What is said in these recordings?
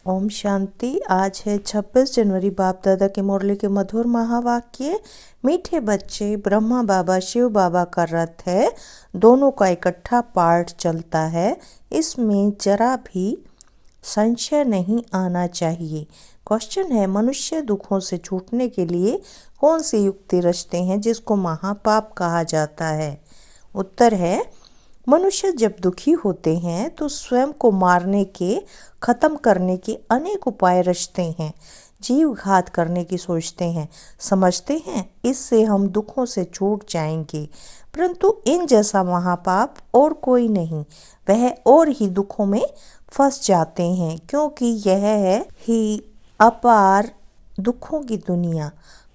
ओम शांति। आज है 26 जनवरी। बाप दादा के मुरली के मधुर महावाक्य। मीठे बच्चे, ब्रह्मा बाबा शिव बाबा का रथ है, दोनों का इकट्ठा पाठ चलता है। इसमें जरा भी संशय नहीं आना चाहिए। क्वेश्चन है, मनुष्य दुखों से छूटने के लिए कौन सी युक्ति रचते हैं जिसको महापाप कहा जाता है? उत्तर है, मनुष्य जब दुखी होते हैं तो स्वयं को मारने के, खत्म करने के अनेक उपाय रचते हैं, जीव घात करने की सोचते हैं, समझते हैं इससे हम दुखों से छूट जाएंगे। परंतु इन जैसा महापाप और कोई नहीं, वह और ही दुखों में फंस जाते हैं, क्योंकि यह है ही अपार दुखों की दुनिया।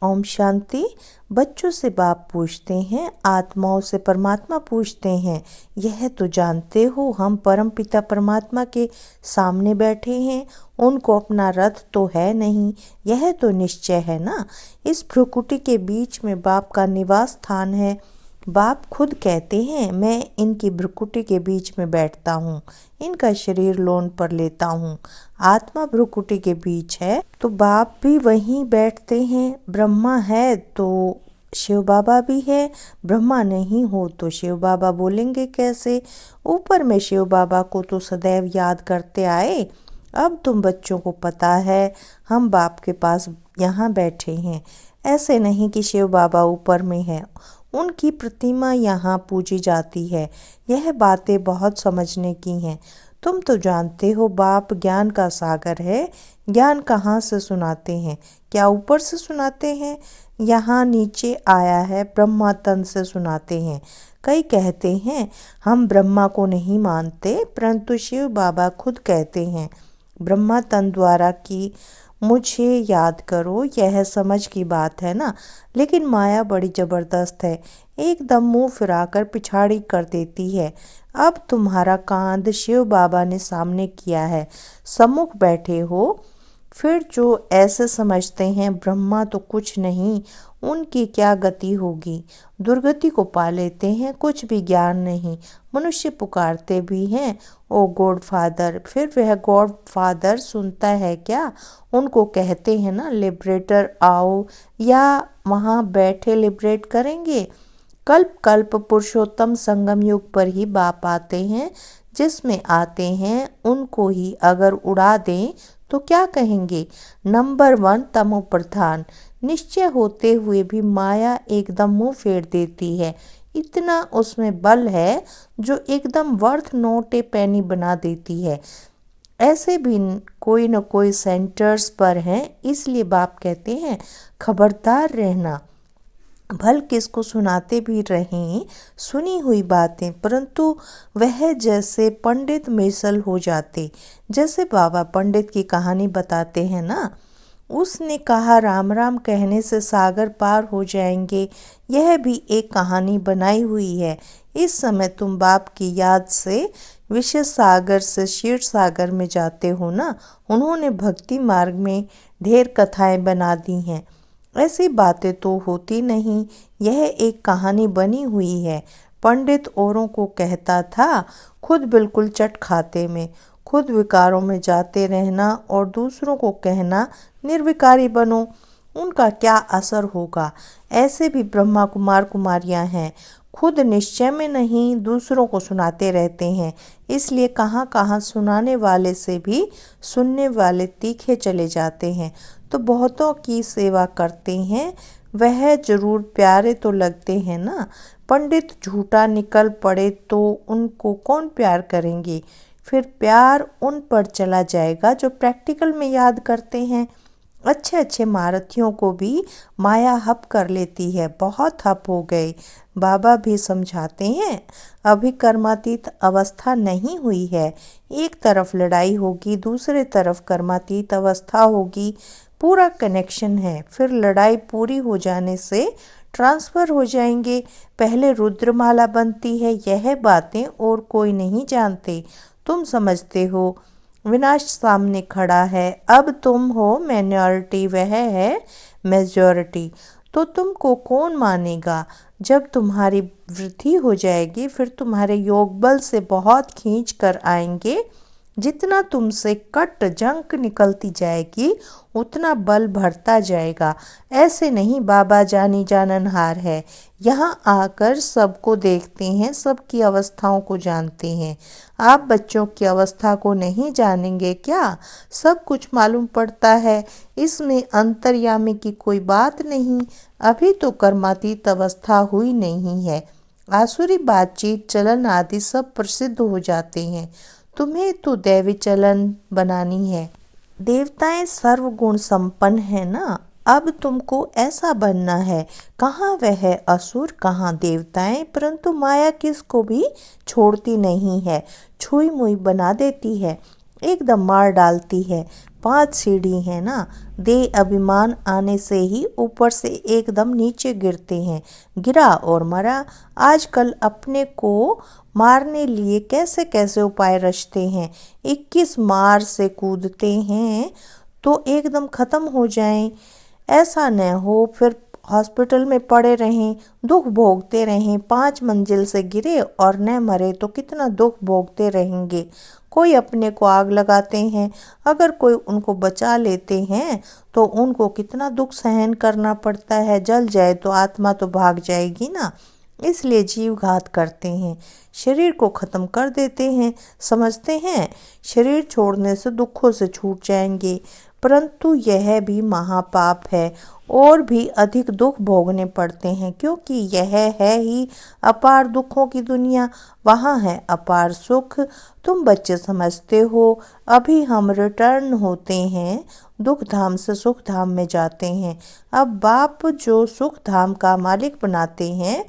ओम शांति। बच्चों से बाप पूछते हैं, आत्माओं से परमात्मा पूछते हैं, यह तो जानते हो हम परम पिता परमात्मा के सामने बैठे हैं, उनको अपना रथ तो है नहीं, यह तो निश्चय है ना। इस भ्रुकुटी के बीच में बाप का निवास स्थान है। बाप खुद कहते हैं, मैं इनकी भ्रुकुटी के बीच में बैठता हूँ, इनका शरीर लोन पर लेता हूँ। आत्मा भ्रुकुटी के बीच है तो बाप भी वहीं बैठते हैं। ब्रह्मा है तो शिव बाबा भी है, ब्रह्मा नहीं हो तो शिव बाबा बोलेंगे कैसे? ऊपर में शिव बाबा को तो सदैव याद करते आए। अब तुम बच्चों को पता है हम बाप के पास यहाँ बैठे हैं। ऐसे नहीं कि शिव बाबा ऊपर में है, उनकी प्रतिमा यहाँ पूजी जाती है। यह बातें बहुत समझने की हैं। तुम तो जानते हो बाप ज्ञान का सागर है। ज्ञान कहाँ से सुनाते हैं? क्या ऊपर से सुनाते हैं? यहाँ नीचे आया है, ब्रह्मा तन से सुनाते हैं। कई कहते हैं हम ब्रह्मा को नहीं मानते, परंतु शिव बाबा खुद कहते हैं ब्रह्मा तन द्वारा कि मुझे याद करो। यह समझ की बात है ना, लेकिन माया बड़ी जबरदस्त है, एकदम मुंह फिराकर पिछाड़ी कर देती है। अब तुम्हारा कांध शिव बाबा ने सामने किया है, सम्मुख बैठे हो। फिर जो ऐसे समझते हैं ब्रह्मा तो कुछ नहीं, उनकी क्या गति होगी? दुर्गति को पा लेते हैं, कुछ भी ज्ञान नहीं। मनुष्य पुकारते भी हैं, ओ गॉड फादर, फिर वह गॉड फादर सुनता है क्या? उनको कहते हैं ना, लिबरेटर आओ, या वहाँ बैठे लिबरेट करेंगे? कल्प कल्प पुरुषोत्तम संगम युग पर ही बाप आते हैं। जिसमें आते हैं उनको ही अगर उड़ा दें तो क्या कहेंगे? नंबर 1 तमो प्रधान। निश्चय होते हुए भी माया एकदम मुंह फेर देती है। इतना उसमें बल है जो एकदम वर्थ नोट ए पेनी बना देती है। ऐसे भी कोई न कोई सेंटर्स पर हैं, इसलिए बाप कहते हैं खबरदार रहना। भल किसको सुनाते भी रहें सुनी हुई बातें, परंतु वह जैसे पंडित मिसल हो जाते। जैसे बाबा पंडित की कहानी बताते हैं ना, उसने कहा राम राम कहने से सागर पार हो जाएंगे। यह भी एक कहानी बनाई हुई है। इस समय तुम बाप की याद से विषय सागर से क्षीर सागर में जाते हो ना। उन्होंने भक्ति मार्ग में ढेर कथाएं बना दी हैं। ऐसी बातें तो होती नहीं, यह एक कहानी बनी हुई है। पंडित औरों को कहता था, खुद बिल्कुल चट खाते में, खुद विकारों में जाते रहना और दूसरों को कहना निर्विकारी बनो। उनका क्या असर होगा? ऐसे भी ब्रह्मा कुमार कुमारियां हैं, खुद निश्चय में नहीं, दूसरों को सुनाते रहते हैं। इसलिए कहाँ कहाँ सुनाने वाले से भी सुनने वाले तीखे चले जाते हैं। तो बहुतों की सेवा करते हैं, वह जरूर प्यारे तो लगते हैं ना। पंडित झूठा निकल पड़े तो उनको कौन प्यार करेंगे? फिर प्यार उन पर चला जाएगा जो प्रैक्टिकल में याद करते हैं। अच्छे अच्छे महारथियों को भी माया हप कर लेती है, बहुत हप हो गए। बाबा भी समझाते हैं, अभी कर्मातीत अवस्था नहीं हुई है। एक तरफ लड़ाई होगी, दूसरे तरफ कर्मातीत अवस्था होगी, पूरा कनेक्शन है। फिर लड़ाई पूरी हो जाने से ट्रांसफ़र हो जाएंगे। पहले रुद्रमाला बनती है, यह बातें और कोई नहीं जानते। तुम समझते हो विनाश सामने खड़ा है, अब तुम हो माइनॉरिटी, वह है मेजॉरिटी। तो तुमको कौन मानेगा? जब तुम्हारी वृद्धि हो जाएगी फिर तुम्हारे योग बल से बहुत खींच कर आएंगे। जितना तुमसे कट जंक निकलती जाएगी उतना बल बढ़ता जाएगा। ऐसे नहीं, बाबा जानी जाननहार है। यहाँ आकर सबको देखते हैं, सबकी अवस्थाओं को जानते हैं। आप बच्चों की अवस्था को नहीं जानेंगे क्या? सब कुछ मालूम पड़ता है, इसमें अंतर्यामी की कोई बात नहीं। अभी तो कर्मातीत अवस्था हुई नहीं है। आसुरी बातचीत, चलन आदि सब प्रसिद्ध हो जाते हैं। तुम्हें तो दैवी चलन बनानी है। देवताएं सर्वगुण संपन्न है ना, अब तुमको ऐसा बनना है। कहाँ वह असुर, कहाँ देवताएं, परंतु माया किसको भी छोड़ती नहीं है। छुई मुई बना देती है, एकदम मार डालती है। 5 सीढ़ी है ना, दे अभिमान आने से ही ऊपर से एकदम नीचे गिरते हैं। गिरा और मरा। आजकल अपने को मारने लिए कैसे कैसे उपाय रचते हैं। 21 मार से कूदते हैं तो एकदम खत्म हो जाएं। ऐसा न हो फिर हॉस्पिटल में पड़े रहें, दुख भोगते रहें। 5 मंजिल से गिरे और न मरे तो कितना दुख भोगते रहेंगे। कोई अपने को आग लगाते हैं, अगर कोई उनको बचा लेते हैं तो उनको कितना दुख सहन करना पड़ता है। जल जाए तो आत्मा तो भाग जाएगी ना, इसलिए जीव घात करते हैं, शरीर को खत्म कर देते हैं। समझते हैं शरीर छोड़ने से दुखों से छूट जाएंगे, परंतु यह भी महापाप है और भी अधिक दुख भोगने पड़ते हैं, क्योंकि यह है ही अपार दुखों की दुनिया, वहाँ है अपार सुख। तुम बच्चे समझते हो, अभी हम रिटर्न होते हैं, दुख धाम से सुख धाम में जाते हैं। अब बाप जो सुख धाम का मालिक बनाते हैं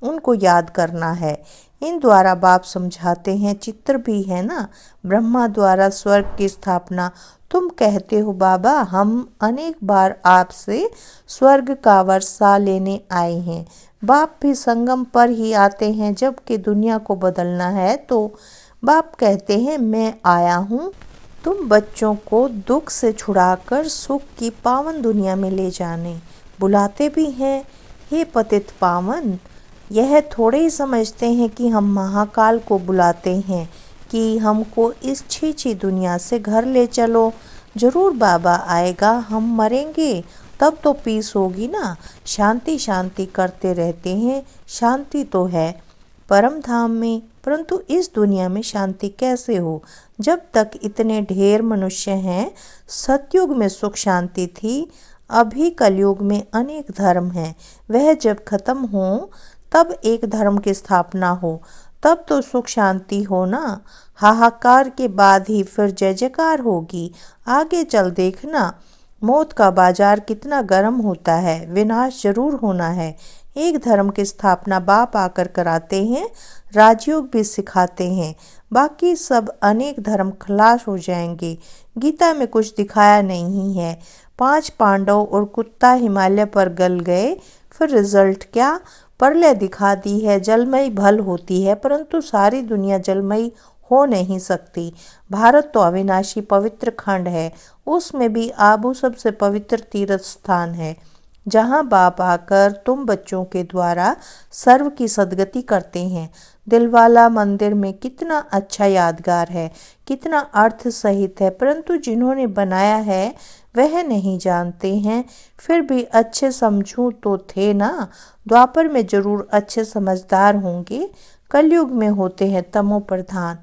उनको याद करना है। इन द्वारा बाप समझाते हैं, चित्र भी है ना, ब्रह्मा द्वारा स्वर्ग की स्थापना। तुम कहते हो बाबा हम अनेक बार आपसे स्वर्ग का वर्षा लेने आए हैं। बाप भी संगम पर ही आते हैं, जबकि दुनिया को बदलना है तो बाप कहते हैं मैं आया हूँ तुम बच्चों को दुख से छुड़ाकर सुख की पावन दुनिया में ले जाने। बुलाते भी हैं, हे पतित पावन। यह थोड़े ही समझते हैं कि हम महाकाल को बुलाते हैं कि हमको इस छीछी दुनिया से घर ले चलो। जरूर बाबा आएगा, हम मरेंगे तब तो पीस होगी ना। शांति शांति करते रहते हैं, शांति तो है परम धाम में, परंतु इस दुनिया में शांति कैसे हो जब तक इतने ढेर मनुष्य हैं। सतयुग में सुख शांति थी, अभी कलयुग में अनेक धर्म हैं। वह जब खत्म हो तब एक धर्म की स्थापना हो, तब तो सुख शांति हो ना। हाहाकार के बाद ही फिर जय जयकार होगी। आगे चल देखना, मौत का बाजार कितना गर्म होता है। विनाश जरूर होना है। एक धर्म की स्थापना बाप आकर कराते हैं, राजयोग भी सिखाते हैं, बाकी सब अनेक धर्म खलास हो जाएंगे। गीता में कुछ दिखाया नहीं है। 5 पांडव और कुत्ता हिमालय पर गल गए, फिर रिजल्ट क्या? प्रलय दिखा दी है। जलमयी भल होती है, परंतु सारी दुनिया जलमयी हो नहीं सकती। भारत तो अविनाशी पवित्र खंड है, उसमें भी आबू सबसे पवित्र तीर्थ स्थान है, जहाँ बाप आकर तुम बच्चों के द्वारा सर्व की सदगति करते हैं। दिलवाला मंदिर में कितना अच्छा यादगार है, कितना अर्थ सहित है, परंतु जिन्होंने बनाया है वह नहीं जानते हैं। फिर भी अच्छे समझूं तो थे ना, द्वापर में जरूर अच्छे समझदार होंगे, कलयुग में होते हैं तमो प्रधान।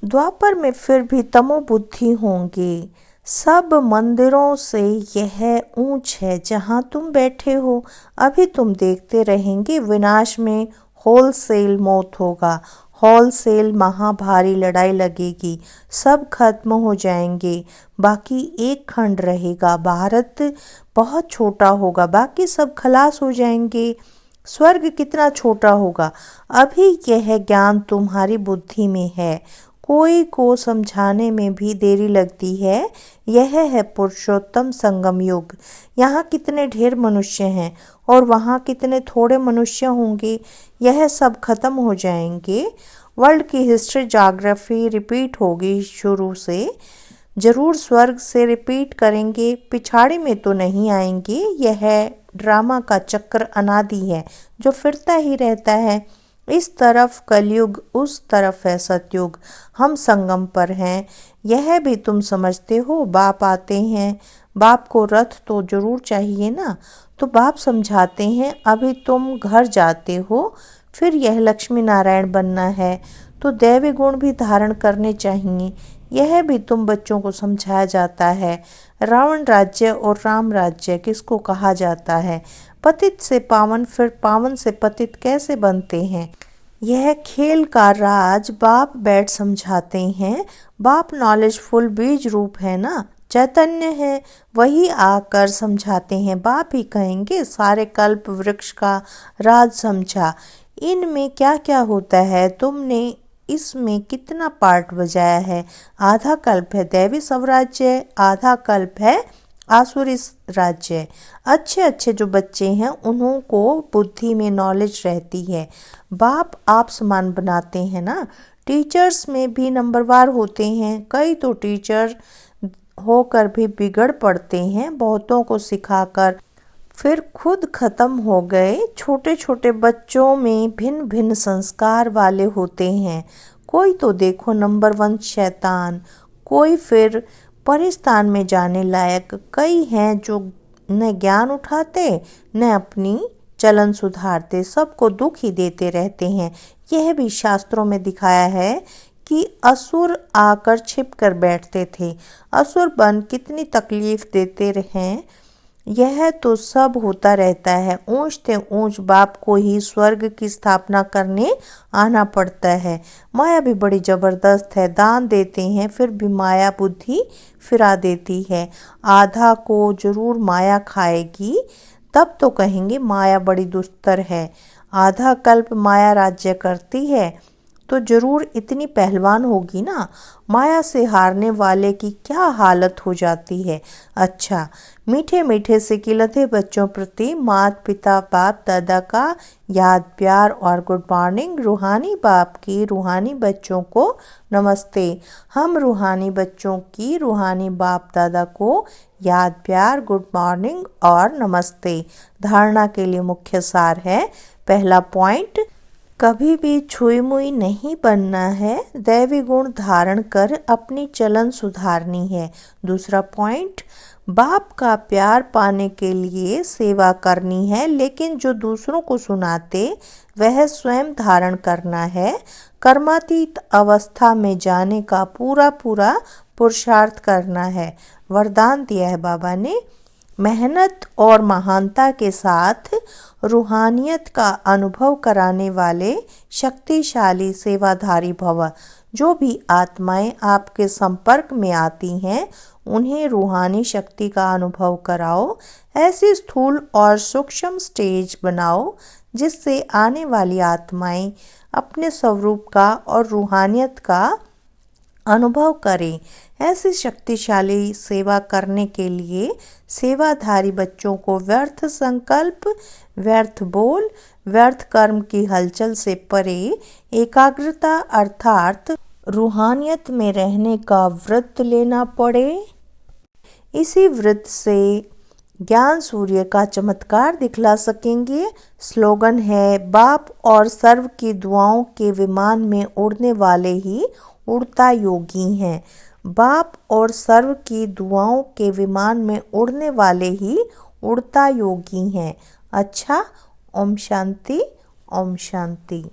द्वापर में फिर भी तमो बुद्धि होंगे। सब मंदिरों से यह ऊंच है जहाँ तुम बैठे हो। अभी तुम देखते रहेंगे, विनाश में होलसेल मौत होगा, होलसेल महाभारी लड़ाई लगेगी, सब खत्म हो जाएंगे, बाकी एक खंड रहेगा। भारत बहुत छोटा होगा, बाकी सब खलास हो जाएंगे। स्वर्ग कितना छोटा होगा। अभी यह ज्ञान तुम्हारी बुद्धि में है, कोई को समझाने में भी देरी लगती है। यह है पुरुषोत्तम संगम युग। यहाँ कितने ढेर मनुष्य हैं और वहाँ कितने थोड़े मनुष्य होंगे। यह सब खत्म हो जाएंगे। वर्ल्ड की हिस्ट्री ज्योग्राफी रिपीट होगी शुरू से। जरूर स्वर्ग से रिपीट करेंगे, पिछाड़ी में तो नहीं आएंगे। यह ड्रामा का चक्र अनादि है जो फिरता ही रहता है। इस तरफ कलयुग, उस तरफ है सतयुग, हम संगम पर हैं, यह भी तुम समझते हो। बाप आते हैं, बाप को रथ तो जरूर चाहिए ना, तो बाप समझाते हैं अभी तुम घर जाते हो, फिर यह लक्ष्मी नारायण बनना है तो दैवी गुण भी धारण करने चाहिए, यह भी तुम बच्चों को समझाया जाता है। रावण राज्य और राम राज्य किसको कहा जाता है? पतित से पावन, फिर पावन से पतित कैसे बनते हैं? यह खेल का राज बाप बैठ समझाते हैं। बाप नॉलेजफुल बीज रूप है ना, चैतन्य है, वही आकर समझाते हैं। बाप ही कहेंगे सारे कल्प वृक्ष का राज समझा, इनमें क्या क्या होता है, तुमने इसमें कितना पार्ट बजाया है। आधा कल्प है दैवी स्वराज्य, आधा कल्प है आसुरी राज्य। अच्छे अच्छे जो बच्चे हैं उन्हों को बुद्धि में नॉलेज रहती है, बाप आप समान बनाते हैं ना। टीचर्स में भी नंबरवार होते हैं, कई तो टीचर होकर भी बिगड़ पड़ते हैं, बहुतों को सिखाकर फिर खुद खत्म हो गए। छोटे छोटे बच्चों में भिन्न भिन्न संस्कार वाले होते हैं, कोई तो देखो नंबर 1 शैतान, कोई फिर परिस्तान में जाने लायक, कई हैं जो न ज्ञान उठाते न अपनी चलन सुधारते, सबको दुख ही देते रहते हैं। यह भी शास्त्रों में दिखाया है कि असुर आकर छिप कर बैठते थे, असुर बन कितनी तकलीफ देते रहे, यह तो सब होता रहता है। ऊंच ते ऊंच बाप को ही स्वर्ग की स्थापना करने आना पड़ता है। माया भी बड़ी जबरदस्त है, दान देते हैं फिर भी माया बुद्धि फिरा देती है। आधा को जरूर माया खाएगी, तब तो कहेंगे माया बड़ी दुस्तर है। आधा कल्प माया राज्य करती है तो जरूर इतनी पहलवान होगी ना, माया से हारने वाले की क्या हालत हो जाती है। अच्छा, मीठे मीठे से खिलते बच्चों प्रति माता पिता बाप दादा का याद प्यार और गुड मॉर्निंग। रूहानी बाप की रूहानी बच्चों को नमस्ते। हम रूहानी बच्चों की रूहानी बाप दादा को याद प्यार गुड मॉर्निंग और नमस्ते। धारणा के लिए मुख्य सार है, पहला पॉइंट, कभी भी छुई मुई नहीं बनना है, दैवी गुण धारण कर अपनी चलन सुधारनी है। दूसरा पॉइंट, बाप का प्यार पाने के लिए सेवा करनी है, लेकिन जो दूसरों को सुनाते वह स्वयं धारण करना है। कर्मातीत अवस्था में जाने का पूरा पूरा पुरुषार्थ करना है, वरदान दिया है बाबा ने। मेहनत और महानता के साथ रूहानियत का अनुभव कराने वाले शक्तिशाली सेवाधारी भव। जो भी आत्माएं आपके संपर्क में आती हैं उन्हें रूहानी शक्ति का अनुभव कराओ। ऐसी स्थूल और सूक्ष्म स्टेज बनाओ जिससे आने वाली आत्माएं अपने स्वरूप का और रूहानियत का अनुभव करें। ऐसी शक्तिशाली सेवा करने के लिए सेवाधारी बच्चों को व्यर्थ संकल्प, व्यर्थ बोल, व्यर्थ कर्म की हलचल से परे एकाग्रता अर्थात रूहानियत में रहने का व्रत लेना पड़े। इसी व्रत से ज्ञान सूर्य का चमत्कार दिखला सकेंगे। स्लोगन है, बाप और सर्व की दुआओं के विमान में उड़ने वाले ही उड़ता योगी हैं। बाप और सर्व की दुआओं के विमान में उड़ने वाले ही उड़ता योगी हैं। अच्छा, ओम शांति, ओम शांति।